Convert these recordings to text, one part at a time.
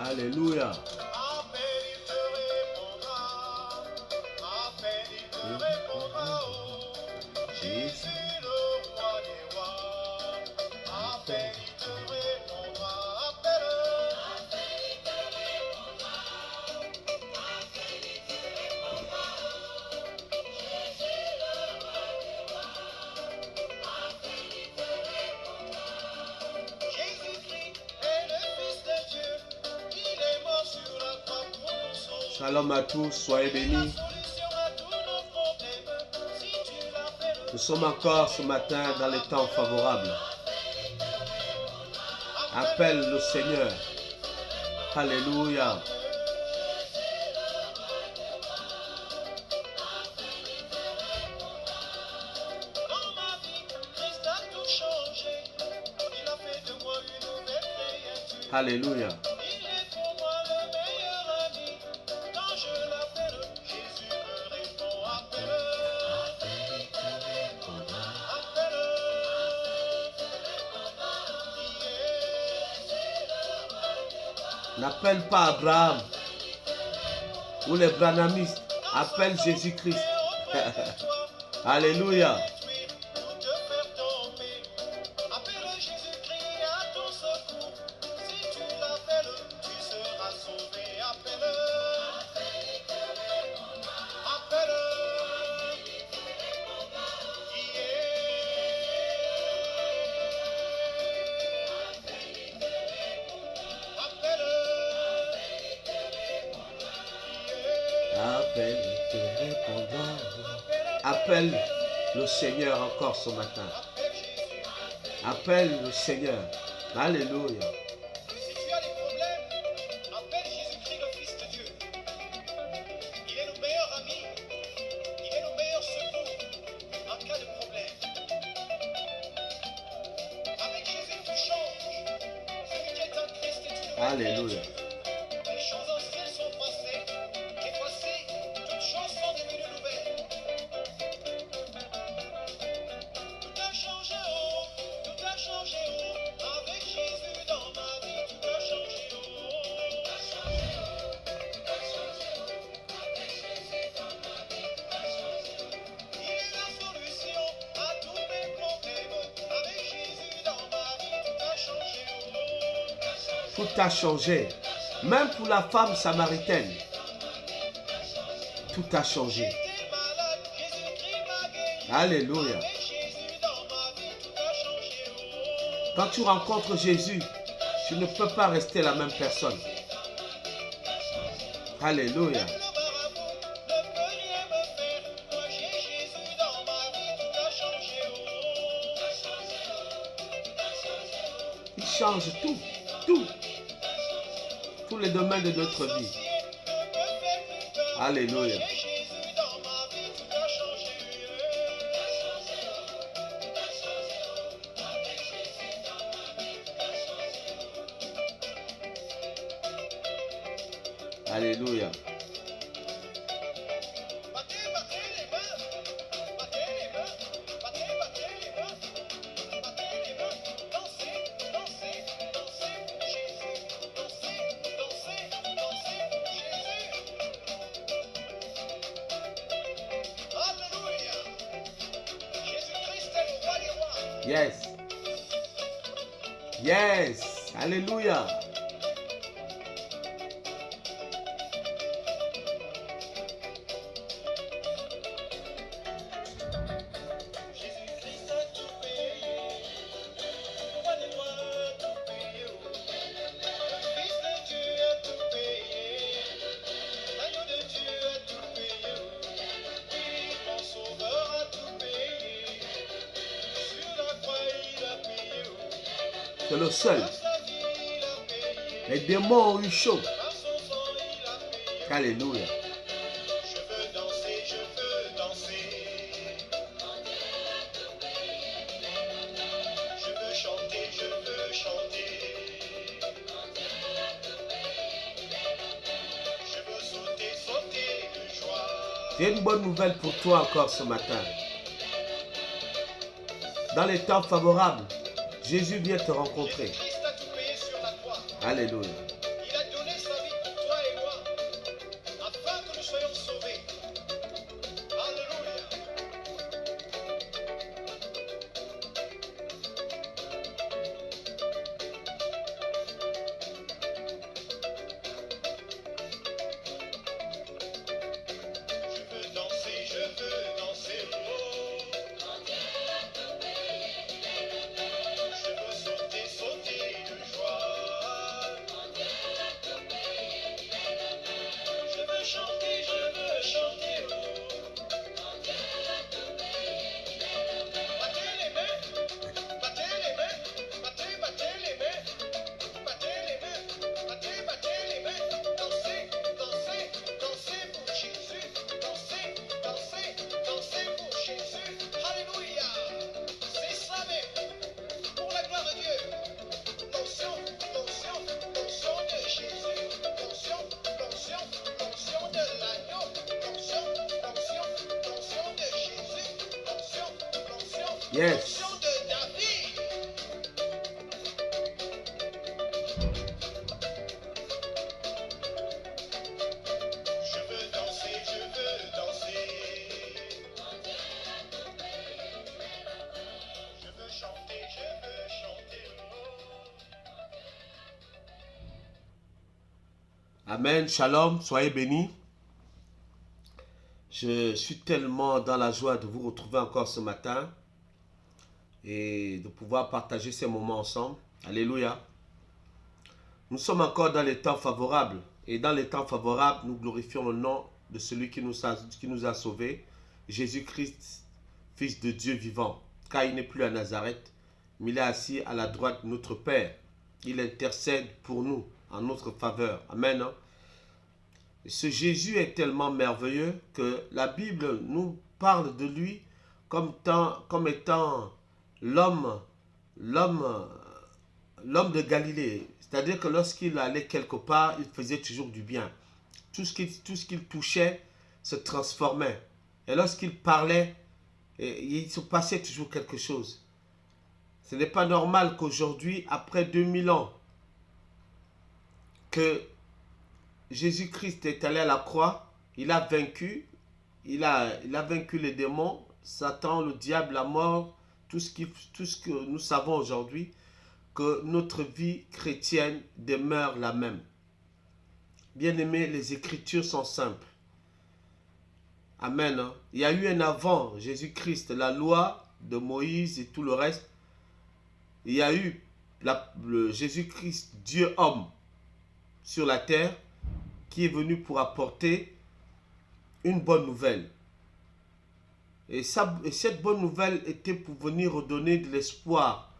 Alléluia. Jésus. Shalom à tous, soyez bénis. Nous sommes encore ce matin dans les temps favorables. Appelle le Seigneur. Alléluia. Alléluia. N'appelle pas Abraham ou les branhamistes. Appelle Jésus-Christ. Alléluia. Appelle le Seigneur encore ce matin. Appelle le Seigneur. Alléluia. Si tu as des problèmes, appelle Jésus-Christ, le Fils de Dieu. Il est le meilleur ami. Il est le meilleur secours en cas de problème. Avec Jésus, tu changes. Celui qui est en Christ est une nouvelle Alléluia. créature. Les choses anciennes sont passées. Et voici, toutes choses sont devenues nouvelles. Tout a changé, oh. Tout a changé, oh. Avec Jésus dans ma vie, tout a changé, oh. Tout a changé, oh. Tout a changé, oh. Avec Jésus dans ma vie, tout a changé, oh. Il est la solution à tous mes problèmes. Avec Jésus dans ma vie, tout a changé, oh. Tout a changé. Même pour la femme samaritaine. Tout a changé. J'étais malade, Jésus-Christ m'a guéri. Alléluia. Avec Jésus dans ma vie, tout a changé, oh. Quand tu rencontres Jésus, tu ne peux pas rester la même personne. Alléluia. Le marabout ne peut rien me faire. Moi j'ai Jésus dans ma vie, tout a changé, oh. Il change tout. Tout. Tous les domaines de notre vie. Alléluia. J'ai Jésus dans ma vie, tout a changé. Alléluia. Battez, battez les mains. Battez les mains. Battez, battez les mains. Battez les mains. Dansez, dansez, dansez pour Jésus. Dansez, dansez, dansez pour Jésus. Alléluia. Jésus-Christ est le roi des rois. Yes. Yes. Alléluia. Jésus-Christ a tout payé. Le roi des rois a tout payé. Le Fils de Dieu a tout payé. L'agneau de Dieu a tout payé. Mon sauveur a tout payé. Sur la croix il a payé. C'est le seul. Par sa vie il a payé. Les démons ont eu chaud. Par son sang il a payé. Alléluia. Je veux danser, je veux danser. Je veux chanter, je veux chanter. Je veux sauter, sauter de joie. J'ai une bonne nouvelle pour toi encore ce matin. Dans les temps favorables, Jésus vient te rencontrer. Christ a tout payé sur la croix. Alléluia. Il a donné Yes. L'onction de David. Je veux danser, je veux danser. Je veux chanter, je veux chanter. Amen. Shalom. Soyez bénis. Je suis tellement dans la joie de vous retrouver encore ce matin et de pouvoir partager ces moments ensemble. Alléluia. Nous sommes encore dans les temps favorables. Et dans les temps favorables, nous glorifions le nom de celui qui nous a sauvés, Jésus-Christ, Fils de Dieu vivant. Car il n'est plus à Nazareth, mais il est assis à la droite de notre Père. Il intercède pour nous en notre faveur. Amen. Ce Jésus est tellement merveilleux que la Bible nous parle de lui comme étant l'homme de Galilée. C'est-à-dire que lorsqu'il allait quelque part, il faisait toujours du bien. Tout ce qu'il touchait se transformait. Et lorsqu'il parlait, il se passait toujours quelque chose. Ce n'est pas normal qu'aujourd'hui, après 2000 ans, que Jésus-Christ est allé à la croix, il a vaincu les démons, Satan, le diable, la mort, tout ce que nous savons aujourd'hui, que notre vie chrétienne demeure la même. Bien-aimés, les Écritures sont simples. Amen. Il y a eu un avant Jésus-Christ, la loi de Moïse et tout le reste. Il y a eu le Jésus-Christ, Dieu homme, sur la terre, qui est venu pour apporter une bonne nouvelle. Et cette bonne nouvelle était pour venir redonner de l'espoir,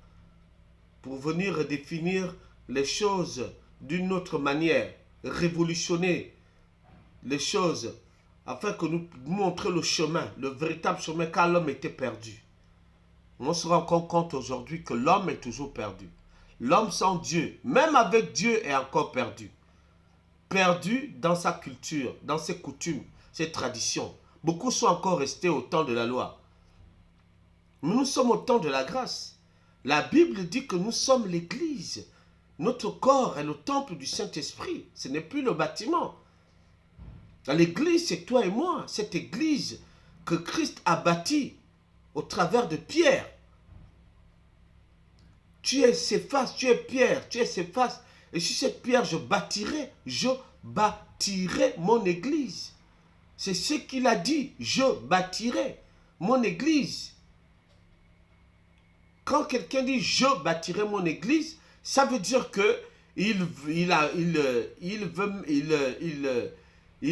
pour venir redéfinir les choses d'une autre manière, révolutionner les choses, afin que nous montrions le chemin, le véritable chemin, car l'homme était perdu. On se rend compte aujourd'hui que l'homme est toujours perdu. L'homme sans Dieu, même avec Dieu, est encore perdu. Perdu dans sa culture, dans ses coutumes, ses traditions. Beaucoup sont encore restés au temps de la loi. Mais nous sommes au temps de la grâce. La Bible dit que nous sommes l'Église. Notre corps est le temple du Saint-Esprit. Ce n'est plus le bâtiment. L'Église, c'est toi et moi. Cette Église que Christ a bâtie au travers de Pierre. Tu es Céphas, tu es Pierre, tu es Céphas. Et sur cette pierre, je bâtirai mon église. C'est ce qu'il a dit, je bâtirai mon église. Quand quelqu'un dit je bâtirai mon église, ça veut dire que il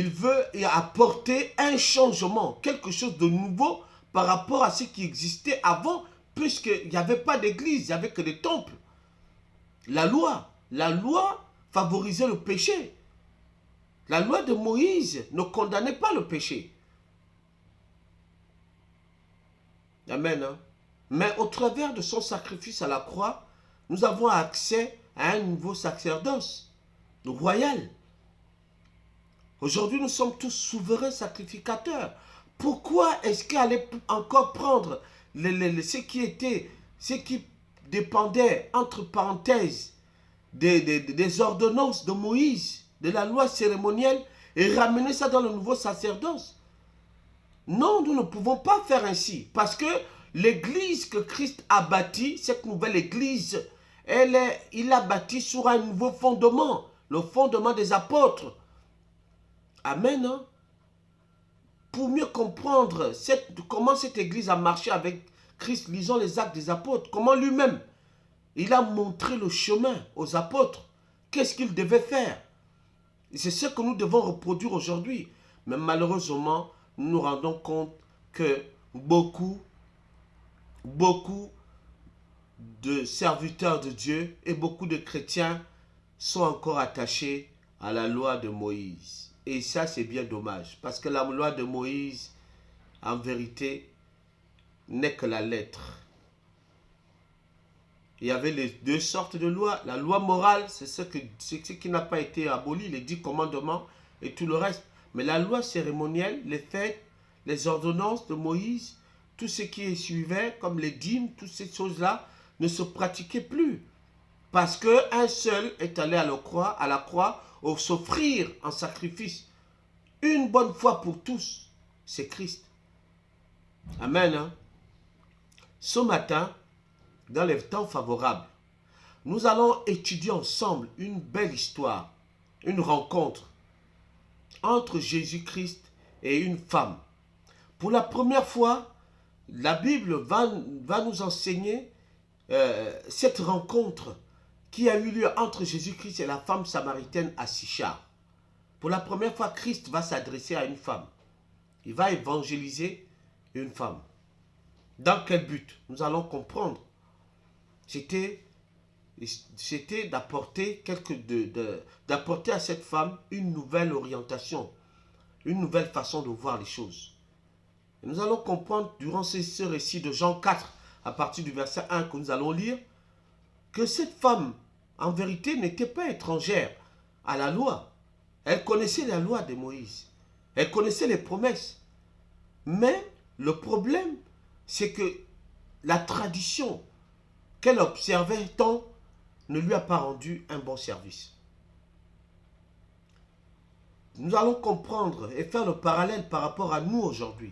veut apporter un changement, quelque chose de nouveau par rapport à ce qui existait avant, puisqu'il n'y avait pas d'église, il n'y avait que des temples. La loi favorisait le péché. La loi de Moïse ne condamnait pas le péché. Amen. Mais au travers de son sacrifice à la croix, nous avons accès à un nouveau sacerdoce, le royal. Aujourd'hui, nous sommes tous souverains sacrificateurs. Pourquoi est-ce qu'il allait encore prendre ce qui dépendait, entre parenthèses, des ordonnances de Moïse, de la loi cérémonielle, et ramener ça dans le nouveau sacerdoce? Non, nous ne pouvons pas faire ainsi, parce que l'église que Christ a bâtie, cette nouvelle église, il a bâti sur un nouveau fondement, le fondement des apôtres. Amen. Hein? Pour mieux comprendre comment cette église a marché avec Christ, lisons les actes des apôtres, comment lui-même, il a montré le chemin aux apôtres. Qu'est-ce qu'ils devaient faire? Et c'est ce que nous devons reproduire aujourd'hui. Mais malheureusement, nous nous rendons compte que beaucoup de serviteurs de Dieu et beaucoup de chrétiens sont encore attachés à la loi de Moïse. Et ça, c'est bien dommage. Parce que la loi de Moïse, en vérité, n'est que la lettre. Il y avait les deux sortes de lois. La loi morale, c'est ce qui n'a pas été aboli, les 10 commandements et tout le reste. Mais la loi cérémonielle, les fêtes, les ordonnances de Moïse, tout ce qui suivait, comme les dîmes, toutes ces choses-là, ne se pratiquaient plus. Parce qu'un seul est allé à la croix, s'offrir en sacrifice. Une bonne fois pour tous, c'est Christ. Amen. Hein? Ce matin, dans les temps favorables, nous allons étudier ensemble une belle histoire, une rencontre entre Jésus-Christ et une femme. Pour la première fois, la Bible va nous enseigner cette rencontre qui a eu lieu entre Jésus-Christ et la femme samaritaine à Sichar. Pour la première fois, Christ va s'adresser à une femme. Il va évangéliser une femme. Dans quel but? Nous allons comprendre. C'était d'apporter d'apporter à cette femme une nouvelle orientation, une nouvelle façon de voir les choses. Et nous allons comprendre durant ce récit de Jean 4, à partir du verset 1 que nous allons lire, que cette femme, en vérité, n'était pas étrangère à la loi. Elle connaissait la loi de Moïse. Elle connaissait les promesses. Mais le problème, c'est que la tradition qu'elle observait tant ne lui a pas rendu un bon service. Nous allons comprendre et faire le parallèle par rapport à nous aujourd'hui.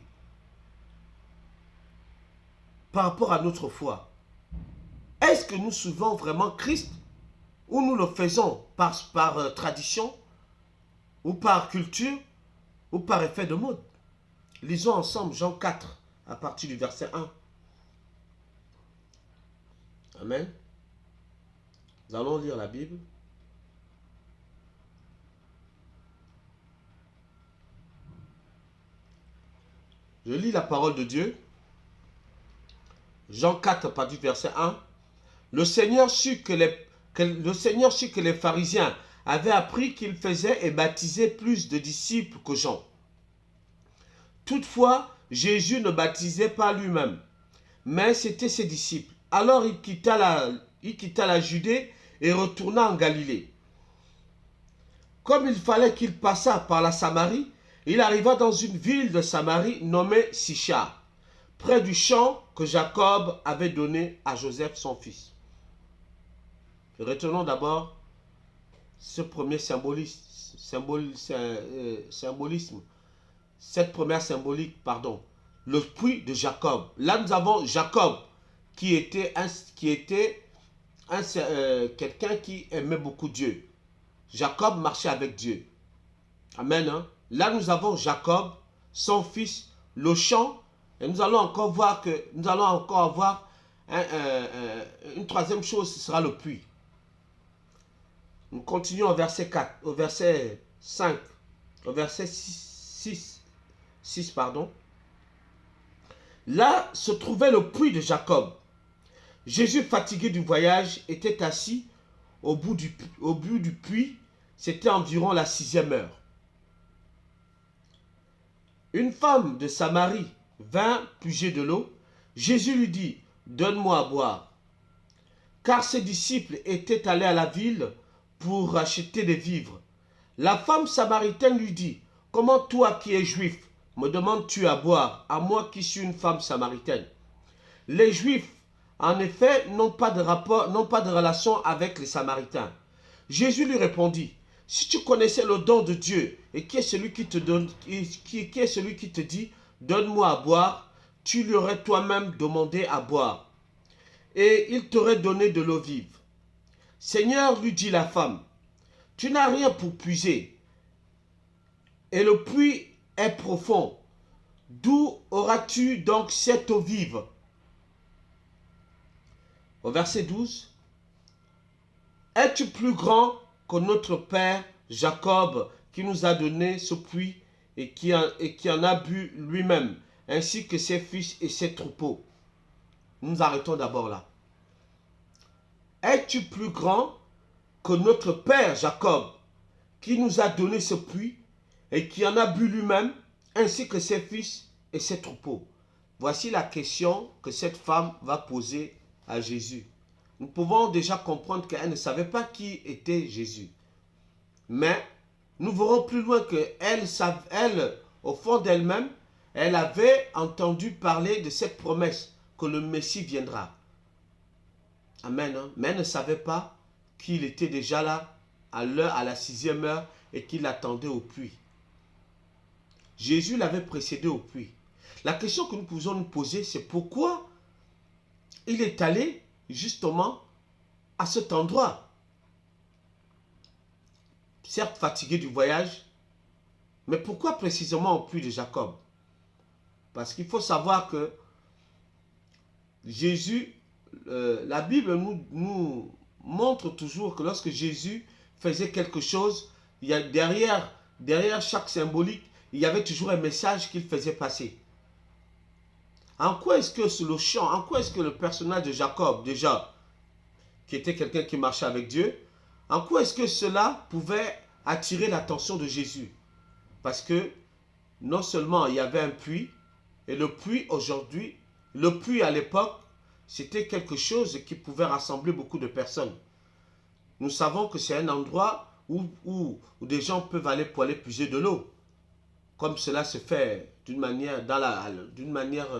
Par rapport à notre foi. Est-ce que nous suivons vraiment Christ ou nous le faisons par tradition ou par culture ou par effet de mode? Lisons ensemble Jean 4 à partir du verset 1. Amen. Nous allons lire la Bible. Je lis la parole de Dieu. Jean 4, à partir du verset 1. Le Seigneur sut que les pharisiens avaient appris qu'il faisait et baptisait plus de disciples que Jean. Toutefois, Jésus ne baptisait pas lui-même, mais c'étaient ses disciples. Alors il quitta la Judée et retourna en Galilée. Comme il fallait qu'il passât par la Samarie, il arriva dans une ville de Samarie nommée Sichar, près du champ que Jacob avait donné à Joseph son fils. Retenons d'abord ce premier symbolisme, cette première symbolique, le puits de Jacob. Là, nous avons Jacob qui était quelqu'un qui aimait beaucoup Dieu. Jacob marchait avec Dieu. Amen. Hein? Là, nous avons Jacob, son fils, le champ, et nous allons encore avoir une troisième chose, ce sera le puits. Nous continuons au verset 4, au verset 5, au verset 6, pardon. Là se trouvait le puits de Jacob. Jésus, fatigué du voyage, était assis au bout du puits. C'était environ la 6e heure. Une femme de Samarie vint puiser de l'eau. Jésus lui dit, « Donne-moi à boire. » Car ses disciples étaient allés à la ville pour acheter des vivres. La femme samaritaine lui dit, « Comment toi qui es juif, me demandes-tu à boire, à moi qui suis une femme samaritaine? » Les Juifs, en effet, n'ont pas de relation avec les Samaritains. Jésus lui répondit, « Si tu connaissais le don de Dieu, et qui est celui qui te dit, donne-moi à boire, tu lui aurais toi-même demandé à boire, et il t'aurait donné de l'eau vive. » Seigneur, lui dit la femme, tu n'as rien pour puiser, et le puits est profond. D'où auras-tu donc cette eau vive? Au verset 12, es-tu plus grand que notre père Jacob qui nous a donné ce puits et qui en a bu lui-même, ainsi que ses fils et ses troupeaux? Nous nous arrêtons d'abord là. Es-tu plus grand que notre père Jacob qui nous a donné ce puits et qui en a bu lui-même, ainsi que ses fils et ses troupeaux? Voici la question que cette femme va poser à Jésus. Nous pouvons déjà comprendre qu'elle ne savait pas qui était Jésus. Mais nous verrons plus loin qu'elle, au fond d'elle-même, elle avait entendu parler de cette promesse que le Messie viendra. Amen. Hein? Mais elle ne savait pas qu'il était déjà là à l'heure, à la 6e heure, et qu'il attendait au puits. Jésus l'avait précédé au puits. La question que nous pouvons nous poser, c'est pourquoi il est allé justement à cet endroit. Certes fatigué du voyage, mais pourquoi précisément au puits de Jacob? Parce qu'il faut savoir que Jésus, la Bible nous montre toujours que lorsque Jésus faisait quelque chose, il y a derrière chaque symbolique, il y avait toujours un message qu'il faisait passer. En quoi est-ce que le chant, en quoi est-ce que le personnage de Jacob, déjà, qui était quelqu'un qui marchait avec Dieu, en quoi est-ce que cela pouvait attirer l'attention de Jésus? Parce que non seulement il y avait un puits, et le puits aujourd'hui, le puits à l'époque, c'était quelque chose qui pouvait rassembler beaucoup de personnes. Nous savons que c'est un endroit où des gens peuvent aller pour aller puiser de l'eau, comme cela se fait d'une manière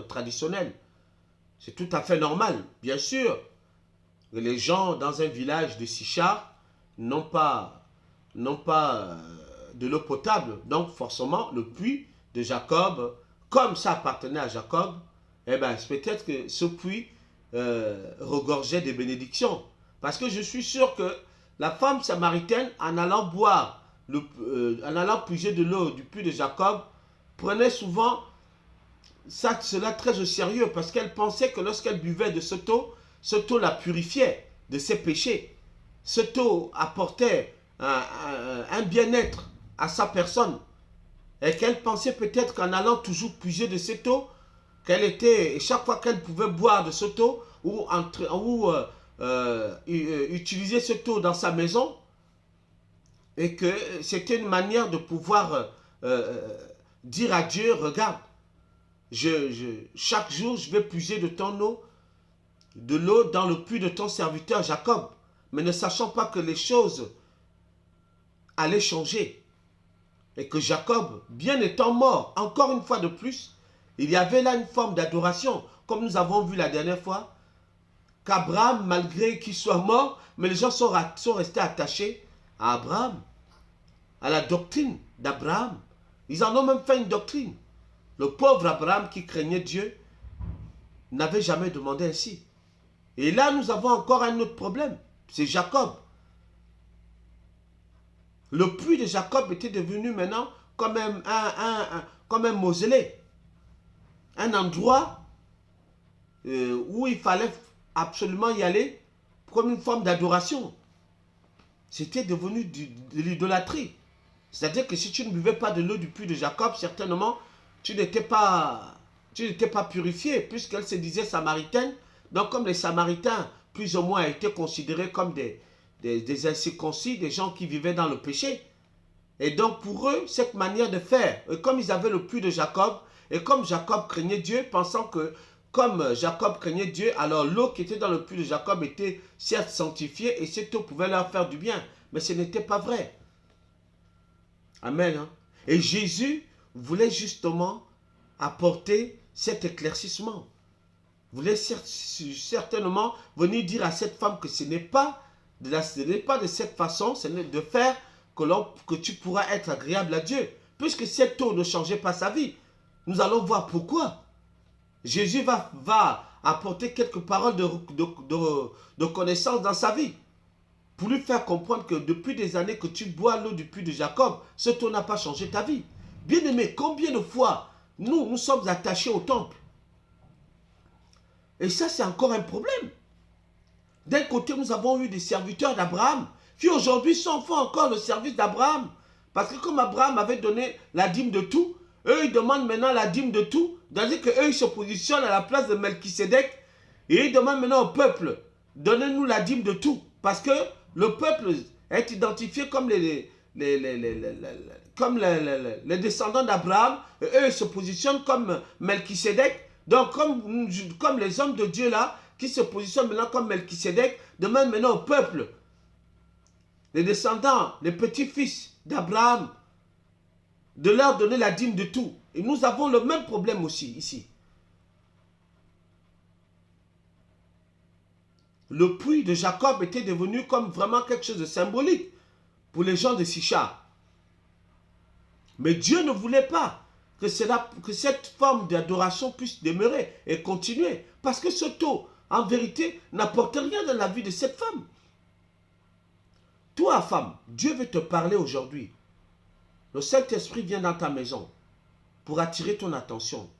traditionnelle. C'est tout à fait normal, bien sûr. Les gens dans un village de Sichar n'ont pas de l'eau potable. Donc forcément, le puits de Jacob, comme ça appartenait à Jacob, eh bien, peut-être que ce puits regorgeait des bénédictions. Parce que je suis sûr que la femme samaritaine, en allant boire, en allant puiser de l'eau du puits de Jacob, prenait souvent cela très au sérieux, parce qu'elle pensait que lorsqu'elle buvait de cette eau la purifiait de ses péchés. Cette eau apportait un bien-être à sa personne. Et qu'elle pensait peut-être qu'en allant toujours puiser de cette eau, qu'elle était, chaque fois qu'elle pouvait boire de cette eau, ou utiliser cette eau dans sa maison, et que c'était une manière de pouvoir dire à Dieu, regarde, chaque jour je vais puiser de l'eau dans le puits de ton serviteur Jacob, mais ne sachant pas que les choses allaient changer. Et que Jacob, bien étant mort, encore une fois de plus, il y avait là une forme d'adoration, comme nous avons vu la dernière fois, qu'Abraham, malgré qu'il soit mort, mais les gens sont restés attachés à Abraham, à la doctrine d'Abraham. Ils en ont même fait une doctrine. Le pauvre Abraham qui craignait Dieu n'avait jamais demandé ainsi. Et là, nous avons encore un autre problème. C'est Jacob. Le puits de Jacob était devenu maintenant comme un mausolée. Un endroit où il fallait absolument y aller comme une forme d'adoration. C'était devenu de l'idolâtrie. C'est-à-dire que si tu ne buvais pas de l'eau du puits de Jacob, certainement, tu n'étais pas purifié, puisqu'elle se disait samaritaine. Donc, comme les Samaritains, plus ou moins, étaient considérés comme des incirconcis, des gens qui vivaient dans le péché. Et donc, pour eux, cette manière de faire, et comme ils avaient le puits de Jacob, et comme Jacob craignait Dieu, pensant que, comme Jacob craignait Dieu, alors l'eau qui était dans le puits de Jacob était certes sanctifiée, et cette eau pouvait leur faire du bien. Mais ce n'était pas vrai. Amen. Hein? Et Jésus voulait justement apporter cet éclaircissement. Voulait certainement venir dire à cette femme que ce n'est pas de cette façon, ce n'est de faire que tu pourras être agréable à Dieu. Puisque cette eau ne changeait pas sa vie. Nous allons voir pourquoi. Jésus va apporter quelques paroles de connaissance dans sa vie. Pour lui faire comprendre que depuis des années que tu bois l'eau du puits de Jacob, cette eau n'a pas changé ta vie. Bien-aimé, combien de fois nous sommes attachés au temple? Et ça, c'est encore un problème. D'un côté, nous avons eu des serviteurs d'Abraham qui aujourd'hui font encore le service d'Abraham. Parce que comme Abraham avait donné la dîme de tout, eux, ils demandent maintenant la dîme de tout. C'est-à-dire qu'eux, ils se positionnent à la place de Melchisédek et ils demandent maintenant au peuple, donnez-nous la dîme de tout. Parce que le peuple est identifié comme les descendants d'Abraham, et eux ils se positionnent comme Melchisédek. Donc comme les hommes de Dieu là, qui se positionnent maintenant comme Melchisédek, demandent maintenant au peuple, les descendants, les petits-fils d'Abraham, de leur donner la dîme de tout. Et nous avons le même problème aussi ici. Le puits de Jacob était devenu comme vraiment quelque chose de symbolique pour les gens de Sichar. Mais Dieu ne voulait pas que cette forme d'adoration puisse demeurer et continuer. Parce que ce taux, en vérité, n'apporte rien dans la vie de cette femme. Toi, femme, Dieu veut te parler aujourd'hui. Le Saint-Esprit vient dans ta maison pour attirer ton attention.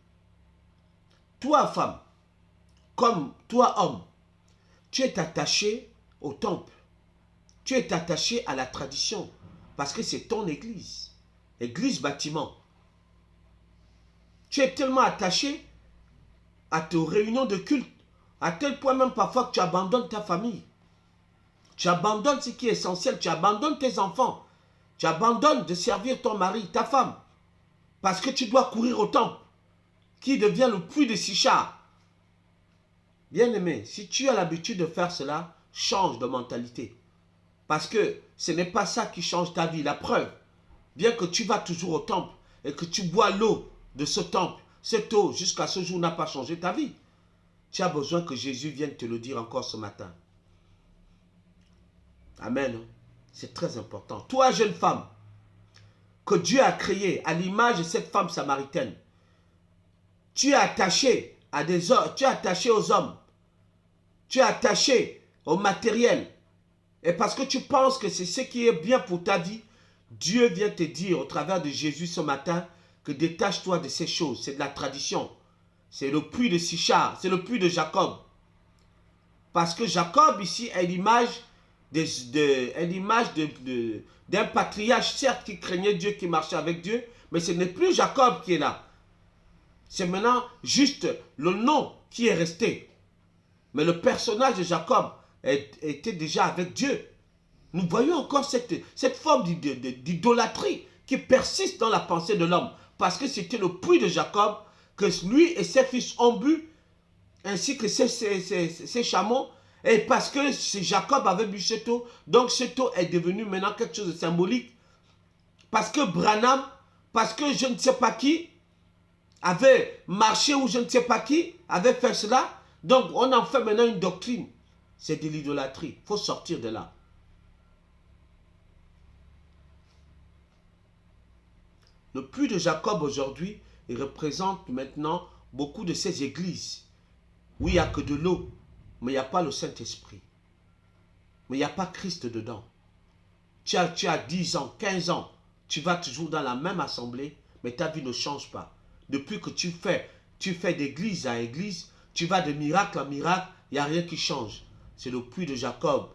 Toi, femme, comme toi, homme, tu es attaché au temple. Tu es attaché à la tradition parce que c'est ton église. Église bâtiment. Tu es tellement attaché à tes réunions de culte, à tel point même parfois que tu abandonnes ta famille. Tu abandonnes ce qui est essentiel, tu abandonnes tes enfants. Tu abandonnes de servir ton mari, ta femme. Parce que tu dois courir au temple, qui devient le puits de Sichar. Bien-aimé, si tu as l'habitude de faire cela, change de mentalité. Parce que ce n'est pas ça qui change ta vie. La preuve, bien que tu vas toujours au temple et que tu bois l'eau de ce temple, cette eau jusqu'à ce jour n'a pas changé ta vie. Tu as besoin que Jésus vienne te le dire encore ce matin. Amen. C'est très important. Toi, jeune femme, que Dieu a créée à l'image de cette femme samaritaine, tu es attaché à des hommes, tu es attaché aux hommes, tu es attaché au matériel. Et parce que tu penses que c'est ce qui est bien pour ta vie, Dieu vient te dire au travers de Jésus ce matin que détache-toi de ces choses. C'est de la tradition. C'est le puits de Sichar, c'est le puits de Jacob. Parce que Jacob ici est l'image d'un patriarche, certes, qui craignait Dieu, qui marchait avec Dieu, mais ce n'est plus Jacob qui est là. C'est maintenant juste le nom qui est resté. Mais le personnage de Jacob était déjà avec Dieu. Nous voyons encore cette forme d'idolâtrie qui persiste dans la pensée de l'homme. Parce que c'était le puits de Jacob que lui et ses fils ont bu, ainsi que ses chameaux. Et parce que Jacob avait bu cette eau, donc cette eau est devenue maintenant quelque chose de symbolique. Parce que Branham, parce que je ne sais pas qui avait marché ou je ne sais pas qui avait fait cela, donc on en fait maintenant une doctrine. C'est de l'idolâtrie. Il faut sortir de là. Le puits de Jacob aujourd'hui, il représente maintenant beaucoup de ces églises où il n'y a que de l'eau, mais il n'y a pas le Saint-Esprit. Mais il n'y a pas Christ dedans. Tu as 10 ans, 15 ans, tu vas toujours dans la même assemblée, mais ta vie ne change pas. Depuis que tu fais d'église à église, tu vas de miracle en miracle, il n'y a rien qui change. C'est le puits de Jacob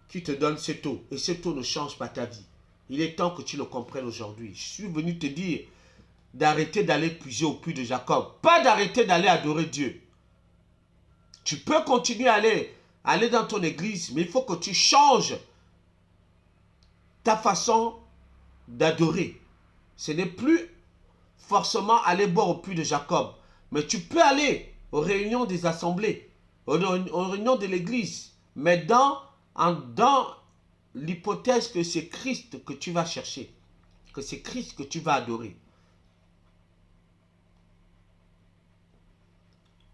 qui te donne cette eau. Et cette eau ne change pas ta vie. Il est temps que tu le comprennes aujourd'hui. Je suis venu te dire d'arrêter d'aller puiser au puits de Jacob. Pas d'arrêter d'aller adorer Dieu. Tu peux continuer à aller dans ton église, mais il faut que tu changes ta façon d'adorer. Ce n'est plus forcément aller boire au puits de Jacob. Mais tu peux aller aux réunions des assemblées, aux réunions de l'église. Mais dans l'hypothèse que c'est Christ que tu vas chercher, que c'est Christ que tu vas adorer.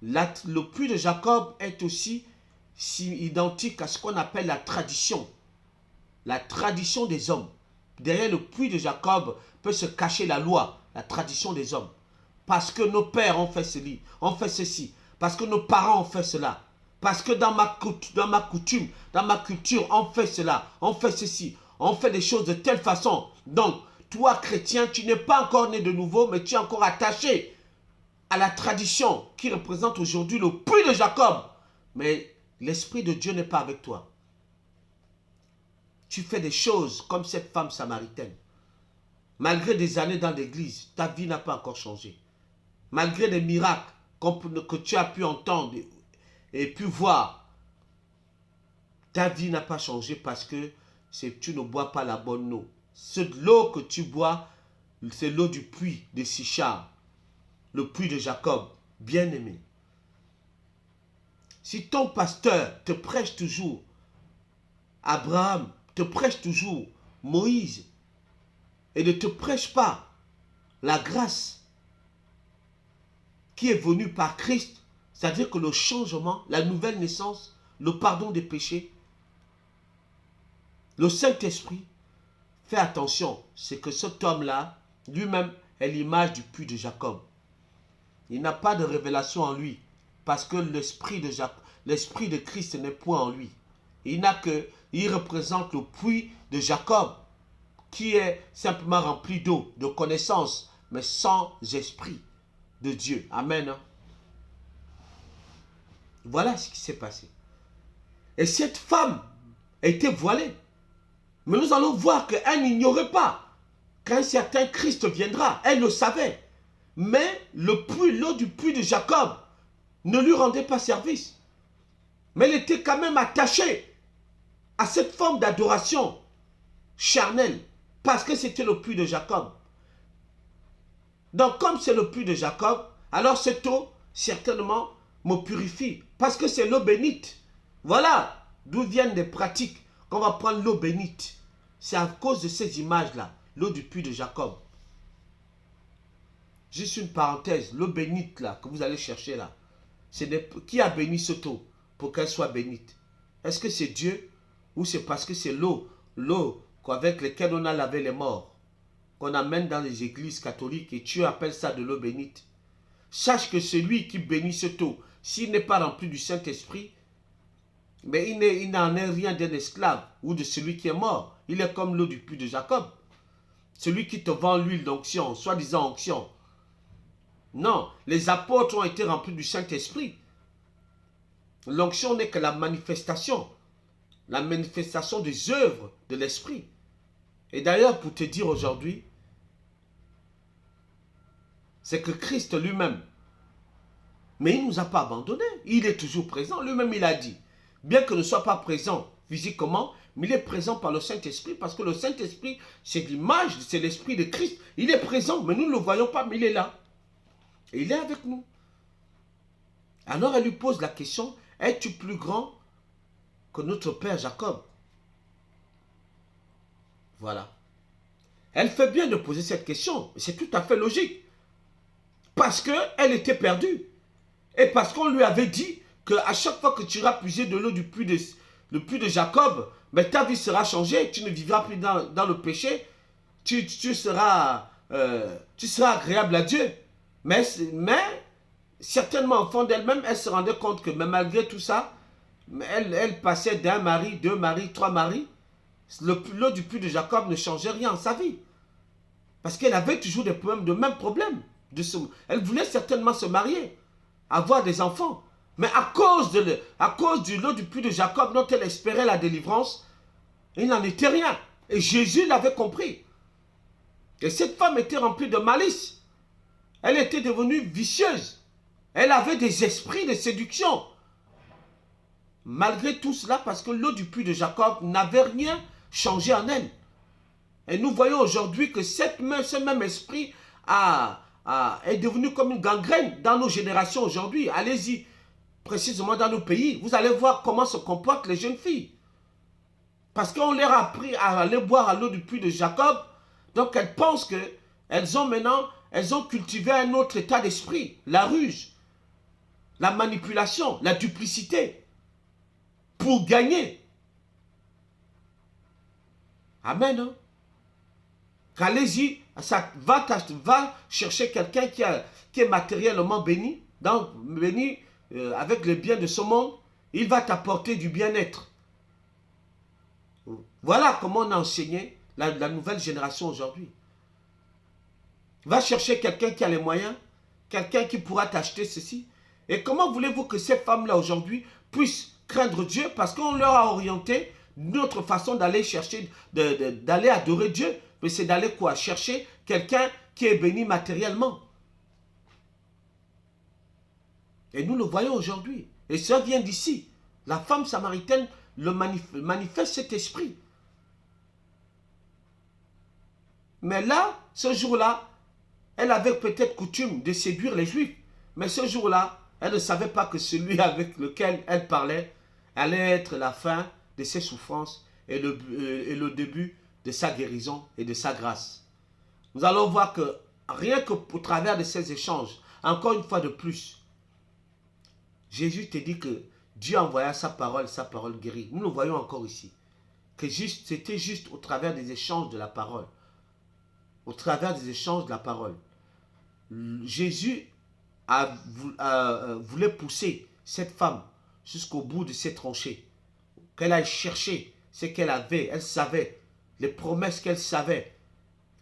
Le puits de Jacob est aussi identique à ce qu'on appelle la tradition des hommes. Derrière le puits de Jacob peut se cacher la loi, la tradition des hommes. Parce que nos pères ont fait ceci, parce que nos parents ont fait cela, parce que dans ma coutume, dans ma culture, on fait cela, on fait ceci, on fait des choses de telle façon. Donc, toi, chrétien, tu n'es pas encore né de nouveau, mais tu es encore attaché à la tradition qui représente aujourd'hui le puits de Jacob. Mais l'Esprit de Dieu n'est pas avec toi. Tu fais des choses comme cette femme samaritaine. Malgré des années dans l'église, ta vie n'a pas encore changé. Malgré des miracles que tu as pu entendre et pu voir, ta vie n'a pas changé parce que tu ne bois pas la bonne eau. L'eau que tu bois, c'est l'eau du puits de Sichar, le puits de Jacob, bien-aimé. Si ton pasteur te prêche toujours Abraham, te prêche toujours Moïse, et ne te prêche pas la grâce qui est venu par Christ, c'est-à-dire que le changement, la nouvelle naissance, le pardon des péchés, le Saint-Esprit, fais attention, c'est que cet homme-là, lui-même, est l'image du puits de Jacob. Il n'a pas de révélation en lui, parce que l'esprit de Christ n'est point en lui. Il représente le puits de Jacob, qui est simplement rempli d'eau, de connaissance, mais sans esprit de Dieu. Amen. Voilà ce qui s'est passé. Et cette femme a été voilée. Mais nous allons voir qu'elle n'ignorait pas qu'un certain Christ viendra. Elle le savait. Mais l'eau du puits de Jacob ne lui rendait pas service. Mais elle était quand même attachée à cette forme d'adoration charnelle. Parce que c'était le puits de Jacob. Donc comme c'est le puits de Jacob, alors cette eau, certainement, me purifie. Parce que c'est l'eau bénite. Voilà d'où viennent les pratiques qu'on va prendre l'eau bénite. C'est à cause de ces images-là, l'eau du puits de Jacob. Juste une parenthèse, l'eau bénite là, que vous allez chercher là, qui a béni cette eau pour qu'elle soit bénite? Est-ce que c'est Dieu ou c'est parce que c'est l'eau avec laquelle on a lavé les morts, qu'on amène dans les églises catholiques et tu appelles ça de l'eau bénite? Sache que celui qui bénit cette eau, s'il n'est pas rempli du Saint-Esprit, mais il n'en est rien d'un esclave ou de celui qui est mort. Il est comme l'eau du puits de Jacob. Celui qui te vend l'huile d'onction, soi-disant onction. Non, les apôtres ont été remplis du Saint-Esprit. L'onction n'est que la manifestation des œuvres de l'Esprit. Et d'ailleurs, pour te dire aujourd'hui, c'est que Christ lui-même, mais il ne nous a pas abandonnés. Il est toujours présent. Lui-même, il a dit, bien que ne soit pas présent physiquement, mais il est présent par le Saint-Esprit, parce que le Saint-Esprit, c'est l'image, c'est l'Esprit de Christ. Il est présent, mais nous ne le voyons pas, mais il est là. Et il est avec nous. Alors elle lui pose la question, es-tu plus grand que notre père Jacob? Voilà. Elle fait bien de poser cette question, c'est tout à fait logique. Parce qu'elle était perdue. Et parce qu'on lui avait dit qu'à chaque fois que tu iras puiser de l'eau du puits de Jacob, mais ta vie sera changée, tu ne vivras plus dans le péché, tu seras agréable à Dieu. Mais certainement au fond d'elle-même, elle se rendait compte que malgré tout ça, elle passait d'un mari, 2 maris, 3 maris, l'eau du puits de Jacob ne changeait rien en sa vie. Parce qu'elle avait toujours des problèmes, de mêmes problèmes. Elle voulait certainement se marier, avoir des enfants. Mais à cause de l'eau du puits de Jacob dont elle espérait la délivrance, il n'en était rien. Et Jésus l'avait compris. Et cette femme était remplie de malice. Elle était devenue vicieuse. Elle avait des esprits de séduction. Malgré tout cela, parce que l'eau du puits de Jacob n'avait rien changé en elle. Et nous voyons aujourd'hui que ce même esprit est devenu comme une gangrène dans nos générations aujourd'hui. Allez-y, précisément dans nos pays. Vous allez voir comment se comportent les jeunes filles. Parce qu'on leur a appris à aller boire à l'eau du puits de Jacob. Donc elles pensent qu'elles ont cultivé un autre état d'esprit. La ruse, la manipulation, la duplicité. Pour gagner. Amen. Hein? Allez-y, va chercher quelqu'un qui est matériellement béni, avec les biens de ce monde, il va t'apporter du bien-être. Voilà comment on a enseigné la nouvelle génération aujourd'hui. Va chercher quelqu'un qui a les moyens, quelqu'un qui pourra t'acheter ceci. Et comment voulez-vous que ces femmes-là aujourd'hui puissent craindre Dieu? Parce qu'on leur a orienté notre façon d'aller chercher, d'aller adorer Dieu. Mais c'est d'aller quoi? Chercher quelqu'un qui est béni matériellement. Et nous le voyons aujourd'hui. Et ça vient d'ici. La femme samaritaine manifeste cet esprit. Mais là, ce jour-là, elle avait peut-être coutume de séduire les Juifs. Mais ce jour-là, elle ne savait pas que celui avec lequel elle parlait allait être la fin de ses souffrances et le début de sa guérison et de sa grâce. Nous allons voir que rien que au travers de ces échanges, Encore une fois de plus, Jésus te dit que Dieu envoya sa parole guérit. Nous le voyons encore ici. Que c'était juste au travers des échanges de la parole. Au travers des échanges de la parole. Jésus voulait pousser cette femme jusqu'au bout de ses tranchées. Qu'elle aille chercher ce qu'elle avait. Elle savait les promesses qu'elle savait,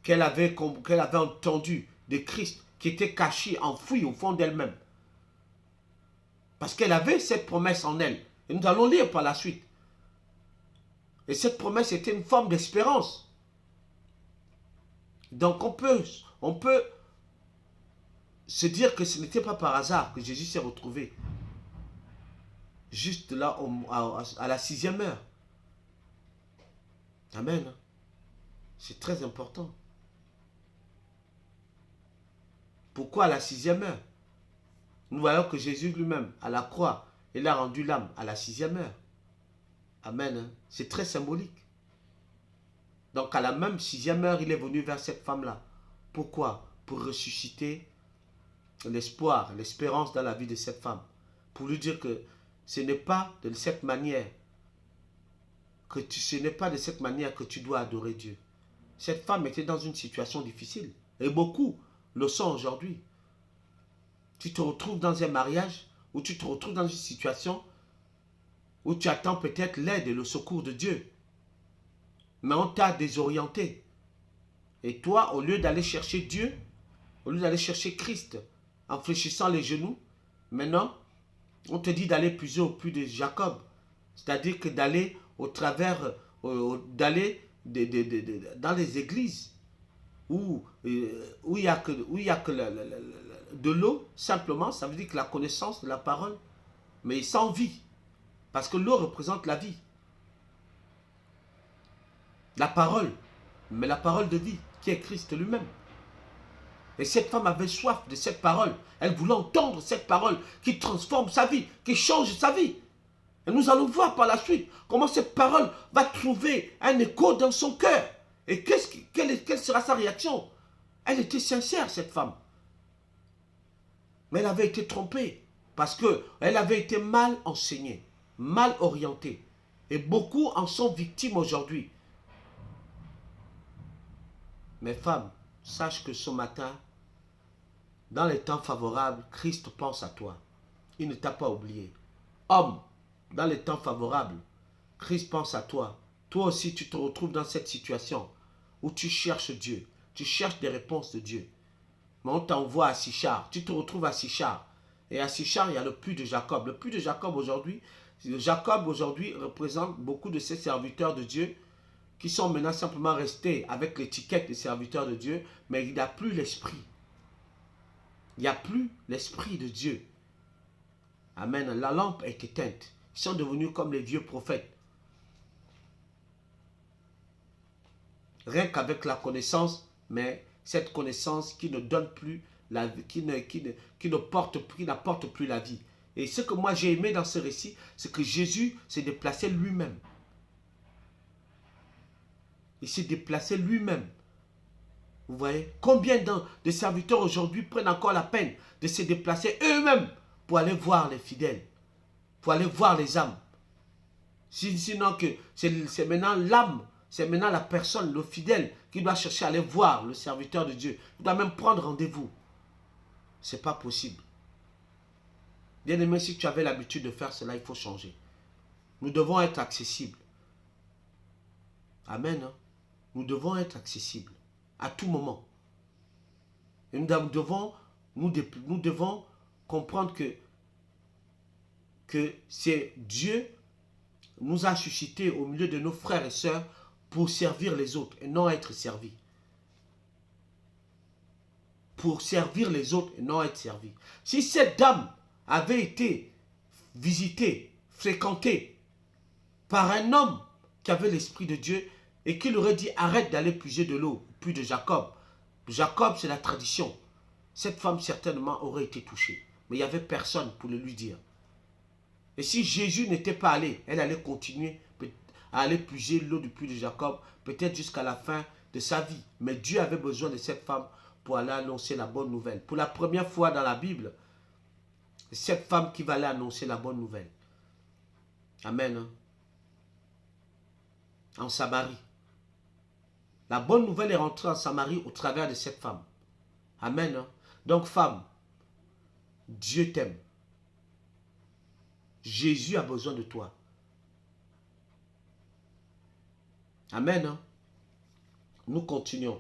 qu'elle avait entendues de Christ, qui étaient cachées, enfouies au fond d'elle-même. Parce qu'elle avait cette promesse en elle. Et nous allons lire par la suite. Et cette promesse était une forme d'espérance. Donc on peut se dire que ce n'était pas par hasard que Jésus s'est retrouvé juste là à la 6e heure. Amen. C'est très important. Pourquoi à la 6e heure? Nous voyons que Jésus lui-même, à la croix, il a rendu l'âme à la 6e heure. Amen. C'est très symbolique. Donc à la même 6e heure, il est venu vers cette femme-là. Pourquoi? Pour ressusciter l'espoir, l'espérance dans la vie de cette femme. Pour lui dire que ce n'est pas de cette manière que tu dois adorer Dieu. Cette femme était dans une situation difficile. Et beaucoup le sont aujourd'hui. Tu te retrouves dans un mariage ou tu te retrouves dans une situation où tu attends peut-être l'aide et le secours de Dieu. Mais on t'a désorienté. Et toi, au lieu d'aller chercher Dieu, au lieu d'aller chercher Christ, en fléchissant les genoux, maintenant, on te dit d'aller puiser au puits de Jacob. C'est-à-dire que d'aller au travers, d'aller dans les églises où il n'y a que de l'eau, simplement, ça veut dire que la connaissance de la parole, mais sans vie. Parce que l'eau représente la vie. La parole, mais la parole de vie, qui est Christ lui-même. Et cette femme avait soif de cette parole. Elle voulait entendre cette parole qui transforme sa vie, qui change sa vie. Et nous allons voir par la suite comment cette parole va trouver un écho dans son cœur. Et quelle sera sa réaction? Elle était sincère, cette femme. Mais elle avait été trompée parce qu'elle avait été mal enseignée, mal orientée. Et beaucoup en sont victimes aujourd'hui. Mais femme, sache que ce matin, dans les temps favorables, Christ pense à toi. Il ne t'a pas oublié. Homme, dans les temps favorables, Christ pense à toi. Toi aussi, tu te retrouves dans cette situation où tu cherches Dieu. Tu cherches des réponses de Dieu. Mais on t'envoie à Sichar. Tu te retrouves à Sichar. Et à Sichar, il y a le puits de Jacob. Le puits de Jacob aujourd'hui représente beaucoup de ces serviteurs de Dieu qui sont maintenant simplement restés avec l'étiquette de serviteurs de Dieu, mais il n'y a plus l'esprit. Il n'y a plus l'esprit de Dieu. Amen. La lampe est éteinte. Ils sont devenus comme les vieux prophètes. Rien qu'avec la connaissance, mais cette connaissance qui ne donne plus la vie, qui n'apporte plus la vie. Et ce que moi j'ai aimé dans ce récit, c'est que Jésus s'est déplacé lui-même. Il s'est déplacé lui-même. Vous voyez? Combien de serviteurs aujourd'hui prennent encore la peine de se déplacer eux-mêmes pour aller voir les fidèles, pour aller voir les âmes. Sinon que c'est maintenant l'âme, c'est maintenant la personne, le fidèle, qui doit chercher à aller voir le serviteur de Dieu. Il doit même prendre rendez-vous. Ce n'est pas possible. Bien aimé, si tu avais l'habitude de faire cela, il faut changer. Nous devons être accessibles. Amen. Hein? Nous devons être accessibles à tout moment. Et nous devons comprendre que c'est Dieu nous a suscité au milieu de nos frères et sœurs pour servir les autres et non être servis. Pour servir les autres et non être servis. Si cette dame avait été visitée, fréquentée par un homme qui avait l'esprit de Dieu et qui lui aurait dit arrête d'aller puiser de l'eau, puits de Jacob. Jacob, c'est la tradition. Cette femme certainement aurait été touchée. Mais il n'y avait personne pour le lui dire. Et si Jésus n'était pas allé, elle allait continuer à aller puiser l'eau du puits de Jacob, peut-être jusqu'à la fin de sa vie. Mais Dieu avait besoin de cette femme pour aller annoncer la bonne nouvelle. Pour la première fois dans la Bible, c'est cette femme qui va aller annoncer la bonne nouvelle. Amen. Hein? En Samarie. La bonne nouvelle est rentrée en Samarie au travers de cette femme. Amen. Hein? Donc, femme, Dieu t'aime. Jésus a besoin de toi. Amen. Hein? Nous continuons.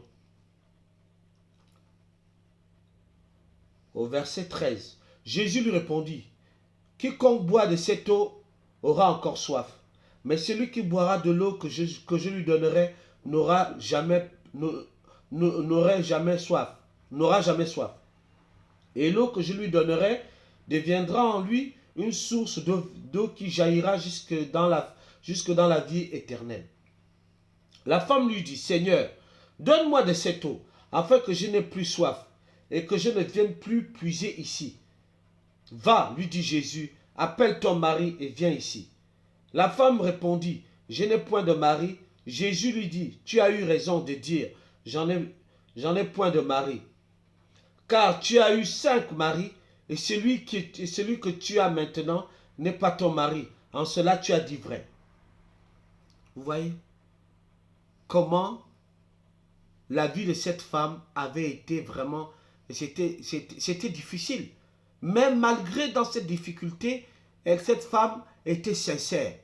Au verset 13. Jésus lui répondit, « Quiconque boit de cette eau aura encore soif. Mais celui qui boira de l'eau que je lui donnerai n'aura jamais soif. Et l'eau que je lui donnerai deviendra en lui une source d'eau qui jaillira jusque dans la vie éternelle. » La femme lui dit, « Seigneur, donne-moi de cette eau, afin que je n'ai plus soif, et que je ne vienne plus puiser ici. » « Va, lui dit Jésus, appelle ton mari et viens ici. » La femme répondit, « Je n'ai point de mari. » Jésus lui dit, « Tu as eu raison de dire, j'en ai point de mari. Car tu as eu 5 maris, et celui que tu as maintenant n'est pas ton mari. En cela tu as dit vrai. » Vous voyez comment la vie de cette femme avait été vraiment... C'était difficile. Mais malgré dans cette difficulté, cette femme était sincère.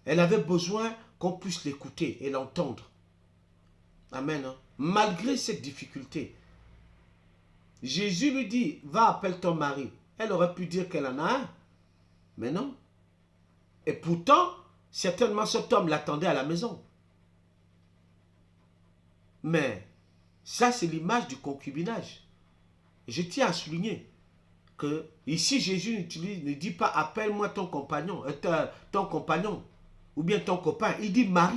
Elle avait besoin qu'on puisse l'écouter et l'entendre. Amen. Hein? Malgré cette difficulté, Jésus lui dit, va, appelle ton mari. Elle aurait pu dire qu'elle en a un. Mais non. Et pourtant, certainement cet homme l'attendait à la maison. Mais ça, c'est l'image du concubinage. Je tiens à souligner que ici Jésus ne dit pas appelle-moi ton compagnon, ou bien ton copain, il dit mari.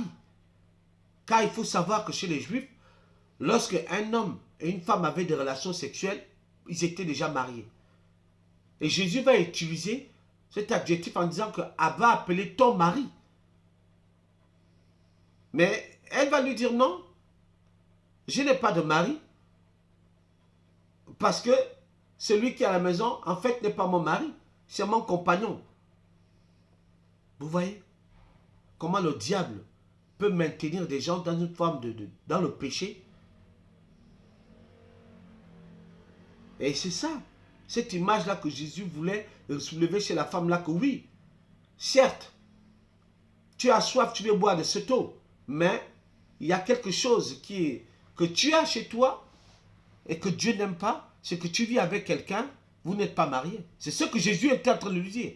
Car il faut savoir que chez les Juifs, lorsque un homme et une femme avaient des relations sexuelles, ils étaient déjà mariés. Et Jésus va utiliser cet adjectif en disant que va appeler ton mari. Mais elle va lui dire non, je n'ai pas de mari, parce que celui qui est à la maison, en fait, n'est pas mon mari, c'est mon compagnon. Vous voyez comment le diable peut maintenir des gens dans une forme dans le péché. Et c'est ça, cette image-là que Jésus voulait soulever chez la femme-là, que oui, certes, tu as soif, tu veux boire de cette eau, mais il y a quelque chose que tu as chez toi et que Dieu n'aime pas. C'est que tu vis avec quelqu'un, vous n'êtes pas marié. C'est ce que Jésus était en train de lui dire.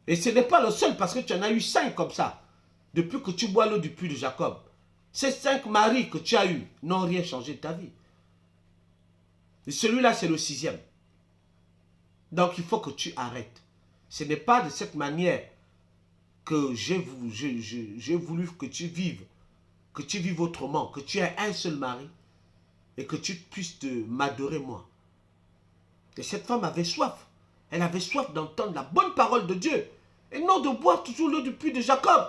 Et ce n'est pas le seul, parce que tu en as eu 5 comme ça, depuis que tu bois l'eau du puits de Jacob. Ces 5 maris que tu as eus n'ont rien changé de ta vie. Et celui-là, c'est le 6e. Donc, il faut que tu arrêtes. Ce n'est pas de cette manière que j'ai voulu que tu vives autrement, que tu aies un seul mari et que tu puisses m'adorer moi. Et cette femme avait soif. Elle avait soif d'entendre la bonne parole de Dieu. Et non de boire toujours l'eau du puits de Jacob.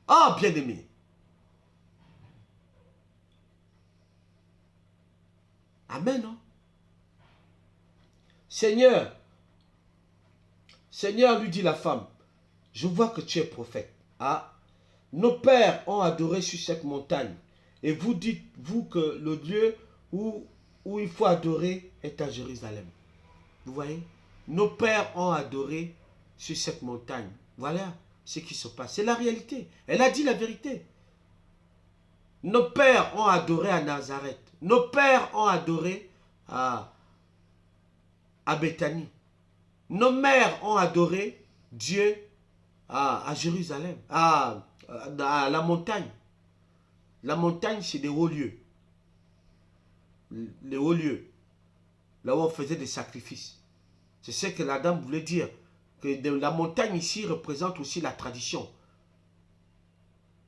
Ah, bien-aimé. Amen. Hein? Seigneur, lui dit la femme, je vois que tu es prophète. Ah, nos pères ont adoré sur cette montagne. Et vous dites-vous que le lieu où il faut adorer est à Jérusalem. Vous voyez? Nos pères ont adoré sur cette montagne. Voilà ce qui se passe. C'est la réalité. Elle a dit la vérité. Nos pères ont adoré à Nazareth. Nos pères ont adoré à Béthanie. Nos mères ont adoré Dieu à Jérusalem, à la montagne. La montagne, c'est des hauts lieux. Les hauts lieux. Là où on faisait des sacrifices. C'est ce que la dame voulait dire. Que la montagne ici représente aussi la tradition.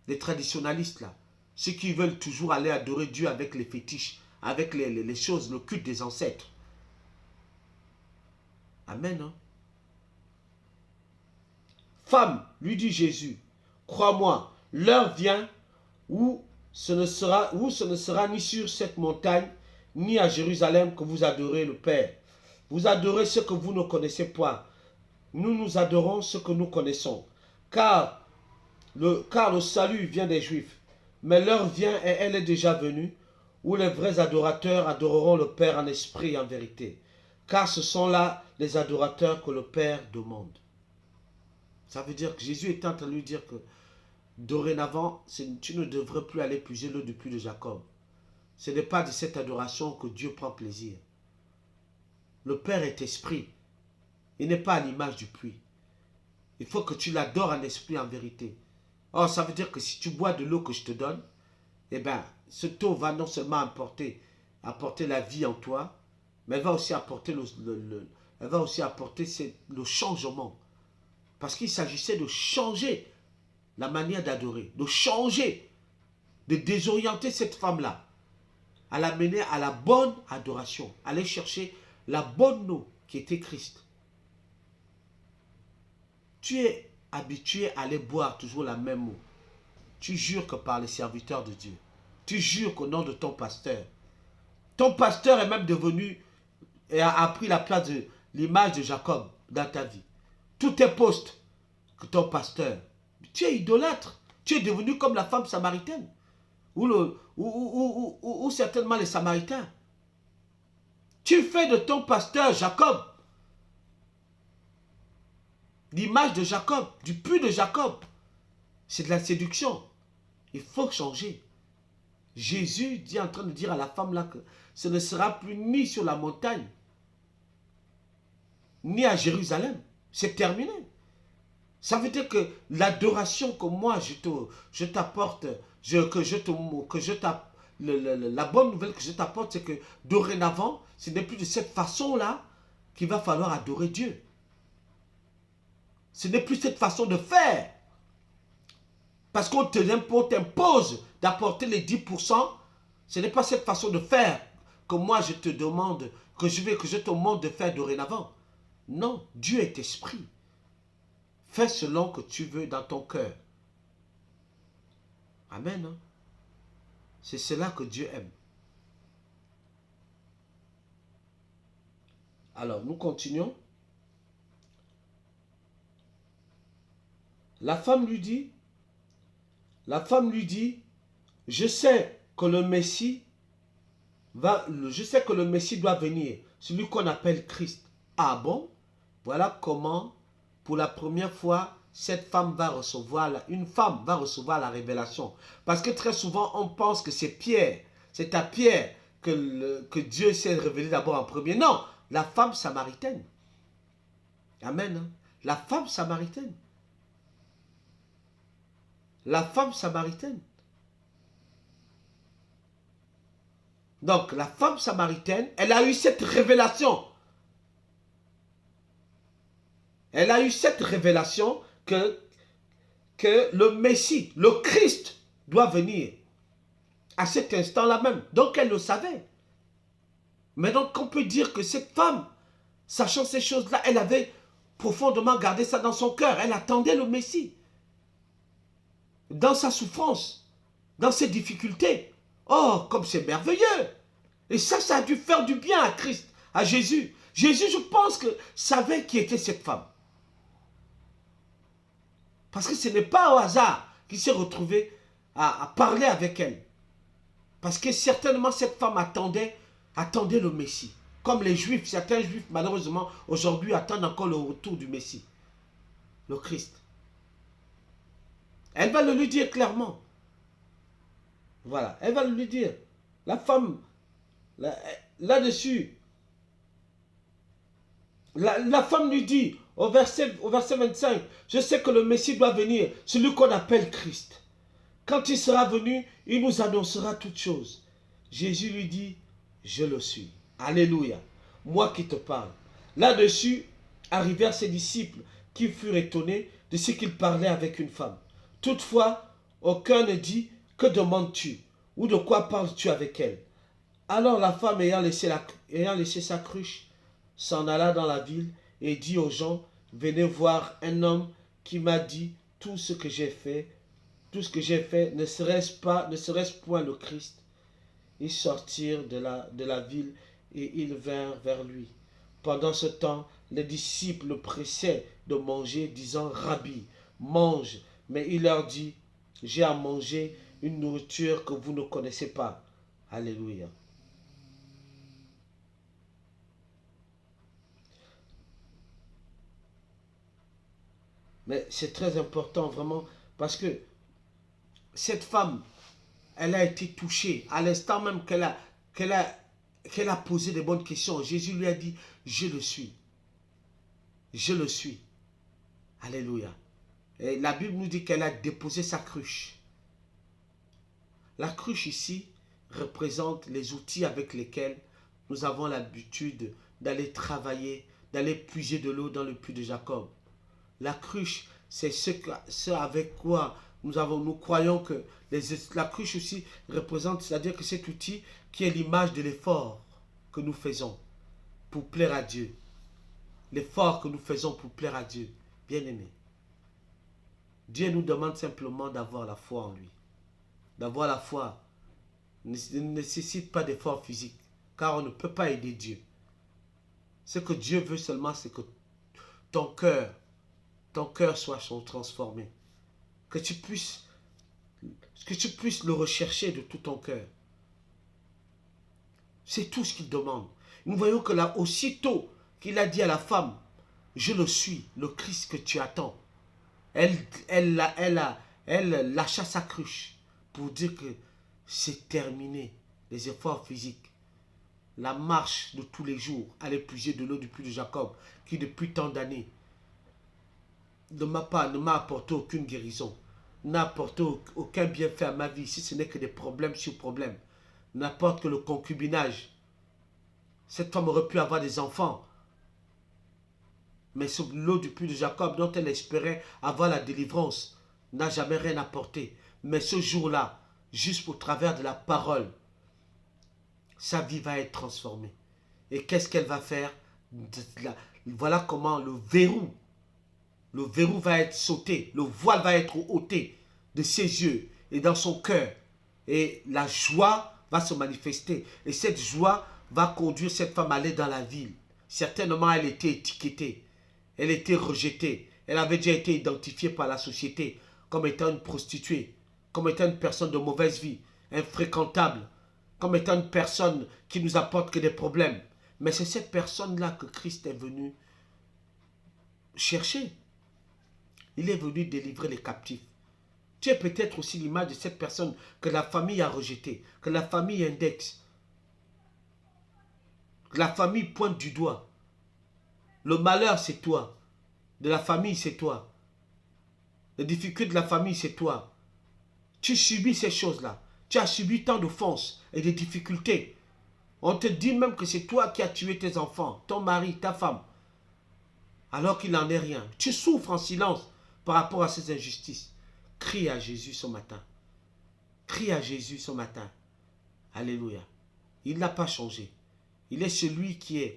Les traditionalistes là. Ceux qui veulent toujours aller adorer Dieu avec les fétiches. Avec les choses, le culte des ancêtres. Amen. Hein? Femme, lui dit Jésus, crois-moi, l'heure vient où ce ne sera ni sur cette montagne, ni à Jérusalem que vous adorez le Père. Vous adorez ce que vous ne connaissez point. Nous adorons ce que nous connaissons. Car le salut vient des Juifs. Mais l'heure vient et elle est déjà venue, où les vrais adorateurs adoreront le Père en esprit et en vérité. Car ce sont là les adorateurs que le Père demande. Ça veut dire que Jésus est en train de lui dire que dorénavant, tu ne devrais plus aller puiser l'eau du puits de Jacob. Ce n'est pas de cette adoration que Dieu prend plaisir. Le Père est esprit. Il n'est pas à l'image du puits. Il faut que tu l'adores en esprit, en vérité. Or, ça veut dire que si tu bois de l'eau que je te donne, eh bien, cette eau va non seulement apporter la vie en toi, mais elle va aussi apporter le changement. Parce qu'il s'agissait de changer la manière d'adorer, de changer, de désorienter cette femme-là, à la mener à la bonne adoration, aller chercher la bonne eau qui était Christ. Tu es habitué à aller boire toujours la même eau. Tu jures que par les serviteurs de Dieu. Tu jures qu'au nom de ton pasteur. Ton pasteur est même devenu et a pris la place de l'image de Jacob dans ta vie. Tout est poste que ton pasteur. Tu es idolâtre. Tu es devenu comme la femme samaritaine. Ou certainement les Samaritains. Tu fais de ton pasteur Jacob l'image de Jacob, du puits de Jacob. C'est de la séduction. Il faut changer. Jésus est en train de dire à la femme là que ce ne sera plus ni sur la montagne, ni à Jérusalem. C'est terminé. Ça veut dire que l'adoration que moi je t'apporte, la bonne nouvelle que je t'apporte, c'est que dorénavant, ce n'est plus de cette façon-là qu'il va falloir adorer Dieu. Ce n'est plus cette façon de faire. Parce qu'on t'impose d'apporter les 10%, ce n'est pas cette façon de faire que moi je te demande, que je te demande de faire dorénavant. Non, Dieu est esprit. Fais selon que tu veux dans ton cœur. Amen. Hein? C'est cela que Dieu aime. Alors, nous continuons. La femme lui dit, je sais que le Messie doit venir, celui qu'on appelle Christ. Ah bon? Voilà comment, pour la première fois, une femme va recevoir la révélation. Parce que très souvent, on pense que c'est Pierre, c'est à Pierre que Dieu s'est révélé d'abord en premier. Non, la femme samaritaine. Amen. Hein? La femme samaritaine. La femme samaritaine. Donc, la femme samaritaine, elle a eu cette révélation. Elle a eu cette révélation que le Messie, le Christ, doit venir à cet instant-là même. Donc, elle le savait. Mais donc, on peut dire que cette femme, sachant ces choses-là, elle avait profondément gardé ça dans son cœur. Elle attendait le Messie. Dans sa souffrance, dans ses difficultés. Oh, comme c'est merveilleux! Et ça a dû faire du bien à Christ, à Jésus. Jésus, je pense que savait qui était cette femme. Parce que ce n'est pas au hasard qu'il s'est retrouvé à parler avec elle. Parce que certainement cette femme attendait le Messie. Comme les Juifs, certains Juifs, malheureusement, aujourd'hui attendent encore le retour du Messie, le Christ. Elle va le lui dire clairement. Voilà, elle va le lui dire. La femme, là-dessus, la femme lui dit, au verset 25, je sais que le Messie doit venir, celui qu'on appelle Christ. Quand il sera venu, il nous annoncera toutes choses. Jésus lui dit, je le suis. Alléluia. Moi qui te parle. Là-dessus, arrivèrent ses disciples qui furent étonnés de ce qu'il parlait avec une femme. Toutefois, aucun ne dit, que demandes-tu? Ou de quoi parles-tu avec elle? Alors la femme, ayant laissé sa cruche, s'en alla dans la ville et dit aux gens, venez voir un homme qui m'a dit tout ce que j'ai fait. tout ce que j'ai fait, ne serait-ce point le Christ? Ils sortirent de la ville et ils vinrent vers lui. Pendant ce temps, les disciples le pressaient de manger, disant, Rabbi, mange. Mais il leur dit, j'ai à manger une nourriture que vous ne connaissez pas. Alléluia. Mais c'est très important vraiment parce que cette femme, elle a été touchée à l'instant même qu'elle a posé des bonnes questions. Jésus lui a dit, je le suis. Je le suis. Alléluia. Et la Bible nous dit qu'elle a déposé sa cruche. La cruche ici représente les outils avec lesquels nous avons l'habitude d'aller travailler, d'aller puiser de l'eau dans le puits de Jacob. La cruche, c'est ce avec quoi nous croyons que la cruche aussi représente, c'est-à-dire que cet outil qui est l'image de l'effort que nous faisons pour plaire à Dieu. L'effort que nous faisons pour plaire à Dieu. Bien-aimé, Dieu nous demande simplement d'avoir la foi en lui. D'avoir la foi ne nécessite pas d'effort physique, car on ne peut pas aider Dieu. Ce que Dieu veut seulement, c'est que ton cœur soit transformé. Que tu puisses le rechercher de tout ton cœur. C'est tout ce qu'il demande. Nous voyons que là, aussitôt qu'il a dit à la femme, je le suis, le Christ que tu attends, elle lâcha sa cruche pour dire que c'est terminé. Les efforts physiques, la marche de tous les jours, aller puiser de l'eau du puits de Jacob, qui depuis tant d'années ne m'a apporté aucune guérison, n'a apporté aucun bienfait à ma vie, si ce n'est que des problèmes sur problèmes, n'apporte que le concubinage. Cette femme aurait pu avoir des enfants, mais sur l'eau du puits de Jacob, dont elle espérait avoir la délivrance, n'a jamais rien apporté. Mais ce jour-là, juste au travers de la parole, sa vie va être transformée. Et qu'est-ce qu'elle va faire? Voilà comment le verrou va être sauté, le voile va être ôté de ses yeux et dans son cœur. Et la joie va se manifester. Et cette joie va conduire cette femme à aller dans la ville. Certainement, elle était étiquetée. Elle était rejetée. Elle avait déjà été identifiée par la société comme étant une prostituée, comme étant une personne de mauvaise vie, infréquentable, comme étant une personne qui nous apporte que des problèmes. Mais c'est cette personne-là que Christ est venu chercher. Il est venu délivrer les captifs. Tu es peut-être aussi l'image de cette personne que la famille a rejetée, que la famille indexe, que la famille pointe du doigt. Le malheur, c'est toi. De la famille, c'est toi. Les difficultés de la famille, c'est toi. Tu subis ces choses-là. Tu as subi tant d'offenses et de difficultés. On te dit même que c'est toi qui as tué tes enfants, ton mari, ta femme, alors qu'il n'en est rien. Tu souffres en silence par rapport à ces injustices. Crie à Jésus ce matin. Crie à Jésus ce matin. Alléluia. Il n'a pas changé. Il est celui qui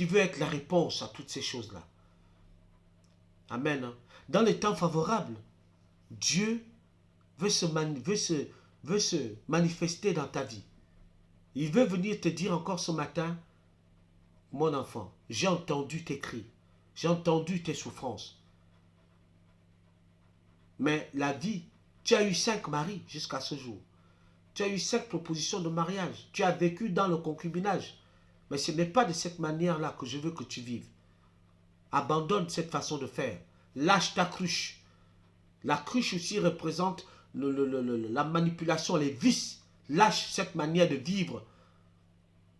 veut être la réponse à toutes ces choses-là. Amen. Dans les temps favorables, Dieu veut se manifester dans ta vie. Il veut venir te dire encore ce matin, mon enfant, j'ai entendu tes cris, j'ai entendu tes souffrances. Mais la vie, tu as eu 5 maris jusqu'à ce jour. Tu as eu 5 propositions de mariage. Tu as vécu dans le concubinage. Mais ce n'est pas de cette manière-là que je veux que tu vives. Abandonne cette façon de faire. Lâche ta cruche. La cruche aussi représente la manipulation, les vices. Lâche cette manière de vivre.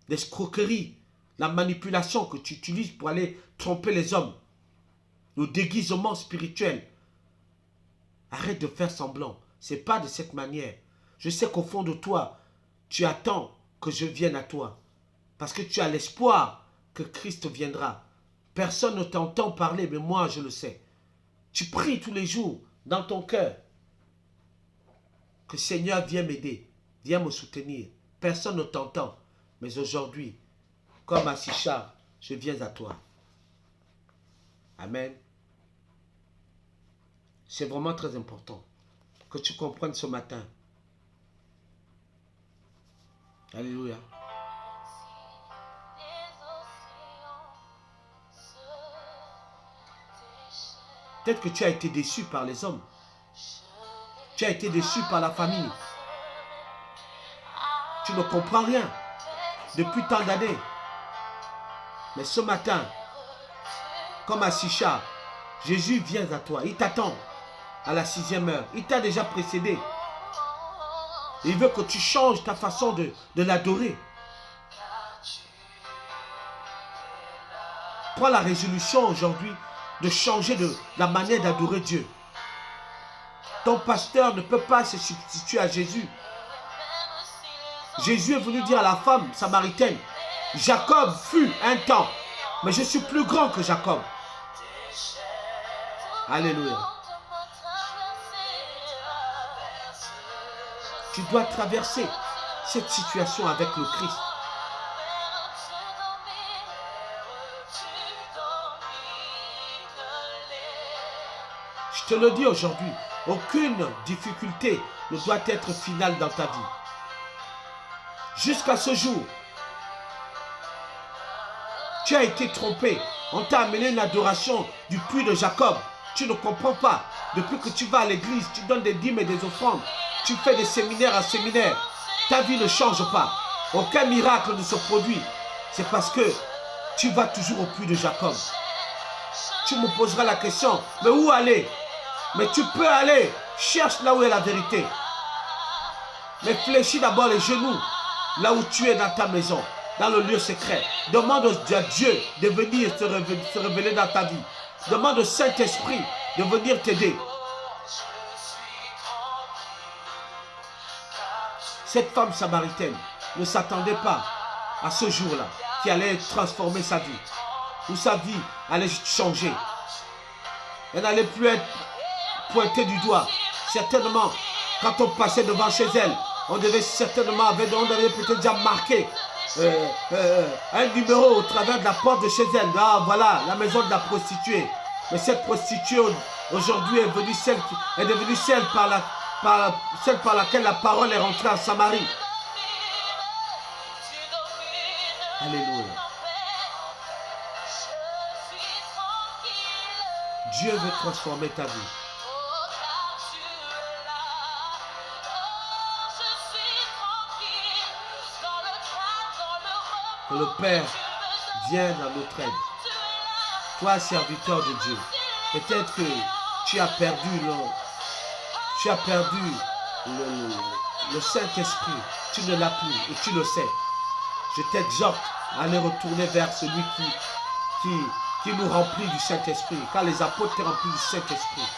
L'escroquerie, la manipulation que tu utilises pour aller tromper les hommes. Le déguisement spirituel. Arrête de faire semblant. Ce n'est pas de cette manière. Je sais qu'au fond de toi, tu attends que je vienne à toi. Parce que tu as l'espoir que Christ viendra. Personne ne t'entend parler, mais moi je le sais. Tu pries tous les jours dans ton cœur. Que le Seigneur vienne m'aider, viens me soutenir. Personne ne t'entend. Mais aujourd'hui, comme à Sichar, je viens à toi. Amen. C'est vraiment très important que tu comprennes ce matin. Alléluia. Peut-être que tu as été déçu par les hommes. Tu as été déçu par la famille. Tu ne comprends rien depuis tant d'années. Mais ce matin, comme à Sicha, Jésus vient à toi. Il t'attend à la 6e heure. Il t'a déjà précédé. Il veut que tu changes ta façon de l'adorer. Prends la résolution aujourd'hui de changer la manière d'adorer Dieu. Ton pasteur ne peut pas se substituer à Jésus. Jésus est venu dire à la femme samaritaine, Jacob fut un temps, mais je suis plus grand que Jacob. Alléluia. Tu dois traverser cette situation avec le Christ. Je te le dis aujourd'hui, aucune difficulté ne doit être finale dans ta vie. Jusqu'à ce jour, tu as été trompé. On t'a amené une adoration du puits de Jacob. Tu ne comprends pas. Depuis que tu vas à l'église, tu donnes des dîmes et des offrandes. Tu fais des séminaires à séminaire. Ta vie ne change pas. Aucun miracle ne se produit. C'est parce que tu vas toujours au puits de Jacob. Tu me poseras la question, mais où aller? Mais tu peux aller. Cherche là où est la vérité. Mais fléchis d'abord les genoux. Là où tu es dans ta maison, dans le lieu secret. Demande à Dieu de venir se révéler dans ta vie. Demande au Saint-Esprit de venir t'aider. Cette femme samaritaine ne s'attendait pas à ce jour-là qui allait transformer sa vie. Où sa vie allait changer. Elle n'allait plus être pointée du doigt. Certainement, quand on passait devant chez elle, on devait certainement, on devait peut-être déjà marquer un numéro au travers de la porte de chez elle. Ah, voilà, la maison de la prostituée. Mais cette prostituée, aujourd'hui, est devenue celle par laquelle la parole est rentrée en Samarie. Alléluia. Dieu veut transformer ta vie. Que le Père vienne à notre aide. Toi, serviteur de Dieu, peut-être que tu as perdu le Saint-Esprit. Tu ne l'as plus et tu le sais. Je t'exhorte à aller retourner vers celui qui nous remplit du Saint-Esprit. Car les apôtres étaient remplis du Saint-Esprit.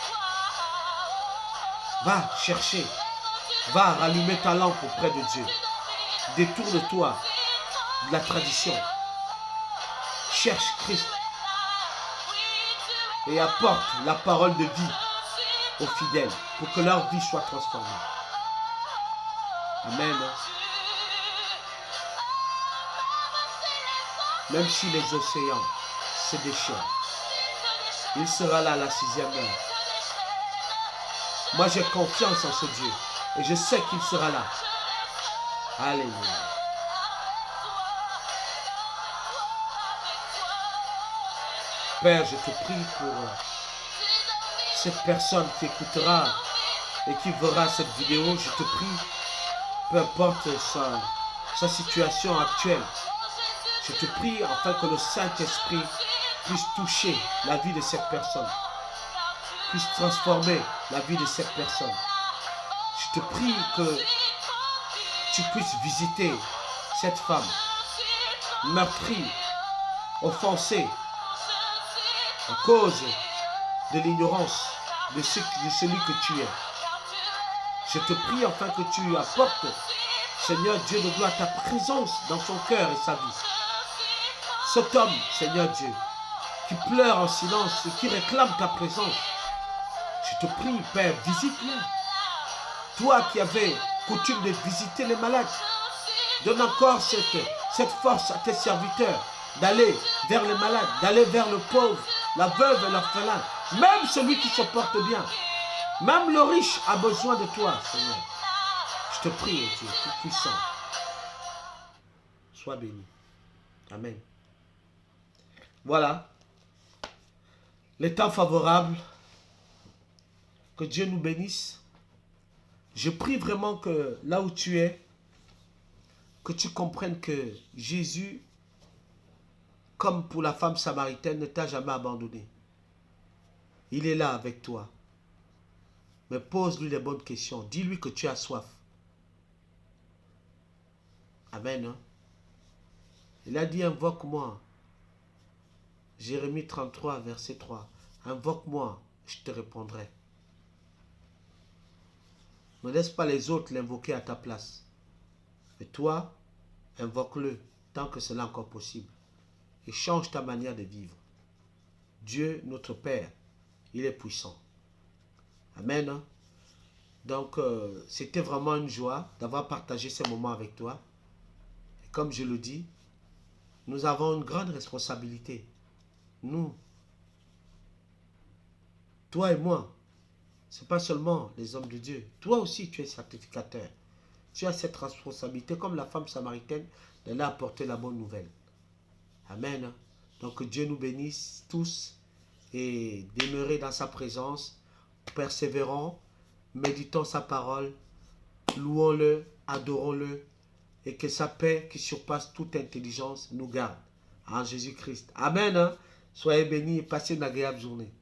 Va chercher. Va rallumer ta lampe auprès de Dieu. Détourne-toi de la tradition. Cherche Christ. Et apporte la parole de vie aux fidèles pour que leur vie soit transformée. Amen. Même si les océans se déchirent, il sera là à la 6e heure. Moi, j'ai confiance en ce Dieu et je sais qu'il sera là. Alléluia. Père, je te prie pour cette personne qui écoutera et qui verra cette vidéo. Je te prie, peu importe sa situation actuelle, je te prie afin que le Saint-Esprit puisse toucher la vie de cette personne, puisse transformer la vie de cette personne. Je te prie que tu puisses visiter cette femme meurtrie, offensée, à cause de l'ignorance de celui que tu es. Je te prie afin que tu apportes, Seigneur Dieu de gloire, ta présence dans son cœur et sa vie. Cet homme, Seigneur Dieu, qui pleure en silence et qui réclame ta présence, je te prie, Père, visite-le. Toi qui avais coutume de visiter les malades, donne encore cette force à tes serviteurs d'aller vers les malades, d'aller vers le pauvre, la veuve et l'orphelin, même celui qui se porte bien. Même le riche a besoin de toi, Seigneur. Je te prie, Dieu Tout-Puissant. Sois béni. Amen. Voilà. Les temps favorables. Que Dieu nous bénisse. Je prie vraiment que là où tu es, que tu comprennes que Jésus, comme pour la femme samaritaine, ne t'a jamais abandonné. Il est là avec toi. Mais pose-lui les bonnes questions. Dis-lui que tu as soif. Amen. Hein? Il a dit, invoque-moi. Jérémie 33, verset 3. Invoque-moi, je te répondrai. Ne laisse pas les autres l'invoquer à ta place. Et toi, invoque-le tant que cela est encore possible. Et change ta manière de vivre. Dieu, notre Père, il est puissant. Amen. Hein? Donc, c'était vraiment une joie d'avoir partagé ces moments avec toi. Et comme je le dis, nous avons une grande responsabilité. Nous, toi et moi, ce n'est pas seulement les hommes de Dieu. Toi aussi, tu es sacrificateur. Tu as cette responsabilité, comme la femme samaritaine, d'aller apporter la bonne nouvelle. Amen. Donc, que Dieu nous bénisse tous et demeurer dans sa présence, persévérons, méditons sa parole, louons-le, adorons-le, et que sa paix qui surpasse toute intelligence nous garde. En Jésus-Christ. Amen. Soyez bénis et passez une agréable journée.